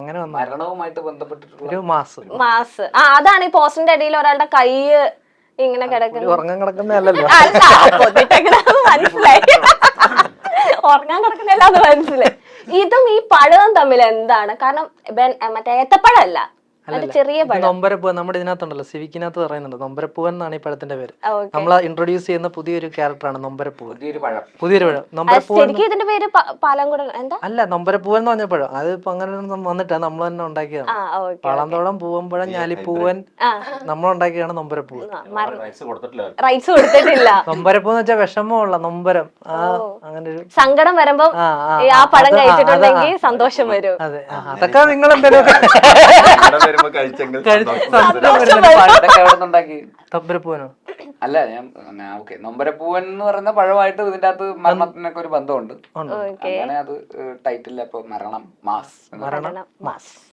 അങ്ങനെ വന്നു. മരണവുമായിട്ട് ബന്ധപ്പെട്ടിട്ടുള്ള ഒരു മാസ്. അതാണ് ഈ പോസ്റ്ററിന്റെ അടിയിൽ ഒരാളുടെ കൈ ഇങ്ങനെ കിടക്കുന്നത്. ഉറങ്ങാൻ കിടക്കുന്നതല്ലല്ലോ. മനസ്സിലായി, ഉറങ്ങാൻ കിടക്കുന്നില്ലാന്ന് മനസ്സിലായി. ഇതും ഈ പഴവും തമ്മിൽ എന്താണ്? കാരണം മറ്റേ ഏത്തപ്പഴമല്ല, ചെറിയ പഴം. നൊമ്പരപ്പൂവൻ നമ്മുടെ ഇതിനകത്തുണ്ടല്ലോ, സിവിക്കിനകത്ത് പറയുന്നുണ്ട് നൊമ്പരപ്പൂവൻ എന്നാണ് ഈ പഴത്തിന്റെ പേര്. നമ്മൾ ഇൻട്രൊഡ്യൂസ് ചെയ്യുന്ന പുതിയൊരു ക്യാരക്ടറാണ് നൊമ്പരപ്പൂവൻ. പുതിയൊരു പഴം നൊമ്പരപ്പൂവൻ. ശരിക്കും ഇതിന്റെ പേര് പാലംകുടൻ എന്താ? അല്ല, നൊമ്പരപ്പൂവൻ എന്ന് പറഞ്ഞ പഴം. അത് ഇപ്പൊ അങ്ങനെ വന്നിട്ടാണ് നമ്മൾ തന്നെ ഉണ്ടാക്കിയതാണ്. പാളന്തോളം, പൂവമ്പഴം, ഞാലിപ്പൂവൻ നമ്മൾ ഉണ്ടാക്കിയാണ് നൊമ്പരപ്പൂവൻ. റൈറ്റ്സ് കൊടുത്തിട്ടില്ല. നൊമ്പരപ്പൂ എന്ന് വെച്ചാൽ വിഷമമുള്ള നൊമ്പരം, അങ്ങനെ ഒരു സങ്കടം വരുമ്പോ ആ പഴം കഴിച്ചിട്ടുണ്ടെങ്കിൽ സന്തോഷം വരും. അതെ, അതൊക്കെ നിങ്ങൾ എന്തെങ്കിലും നൊമ്പരപ്പൂവനോ? അല്ല, ഞാൻ നൊമ്പരപ്പൂവൻ എന്ന് പറയുന്ന പഴമായിട്ട് ഇതിന്റെ അകത്ത് മരണത്തിനൊക്കെ ഒരു ബന്ധമുണ്ട്. അങ്ങനെ അത് ടൈറ്റിൽ. അപ്പൊ മരണം മാസ്.